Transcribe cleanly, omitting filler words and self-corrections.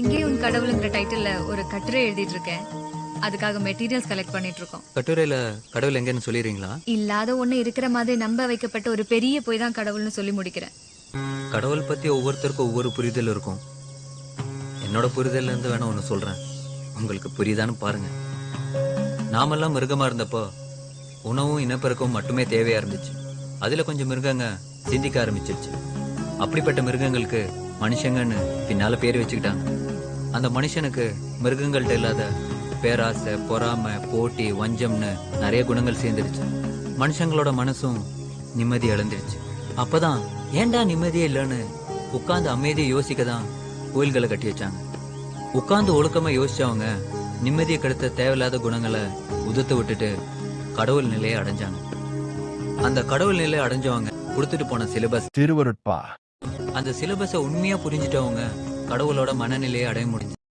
இங்கே உன் கடவுளுங்கிற டைட்டில்ல ஒரு கட்டுரை எழுதிட்டு இருக்கேன். அதுக்காக மெட்டீரியல்ஸ் கலெக்ட் பண்ணிட்டு இருக்கோம். கட்டுரையில கடவுள் எங்கன்னு சொல்லிடுறீங்களா? இல்லாத ஒண்ணு இருக்கிற மாதிரி நம்ப வைக்கப்பட்ட ஒரு பெரிய போய் தான் கடவுள்னு சொல்லி முடிக்கிறேன். கடவுள் பத்தி ஒவ்வொருத்தருக்கும் ஒவ்வொரு புரிதல் இருக்கும். என்னோட புரிதல்ல இருந்து வேணா ஒண்ணு சொல்றேன், உங்களுக்கு புரியுதான்னு பாருங்க. நாமெல்லாம் மிருகமா இருந்தப்போ உணவும் இனப்பெருக்கவும் மட்டுமே தேவையா இருந்துச்சு. அதுல கொஞ்சம் மிருகங்க சிந்திக்க ஆரம்பிச்சிருச்சு. அப்படிப்பட்ட மிருகங்களுக்கு மனுஷங்கன்னு பின்னால பேர் வச்சுக்கிட்டாங்க. அந்த மனுஷனுக்கு மிருகங்கள்ட்ட இல்லாத பேராசை, பொறாமை, போட்டி, வஞ்சம்னு நிறைய குணங்கள் சேர்ந்துருச்சு. மனுஷங்களோட மனசும் நிம்மதி இழந்துருச்சு. அப்பதான் ஏன்டா நிம்மதியே இல்லைன்னு உட்கார்ந்து அமைதியை யோசிக்க தான் கோயில்களை கட்டி வச்சாங்க. உட்கார்ந்து ஒழுக்கமா யோசிச்சவங்க நிம்மதியை கெடுத்த தேவையில்லாத குணங்களை உதுத்து விட்டுட்டு கடவுள் நிலையை அடைஞ்சாங்க. அந்த கடவுள் நிலையை அடைஞ்சவங்க கொடுத்துட்டு போன சிலபஸ் திருவருட்பா. அந்த சிலபஸை உண்மையா புரிஞ்சுட்டவங்க கடவுளோட மனநிலையை அடைய முடிஞ்சு.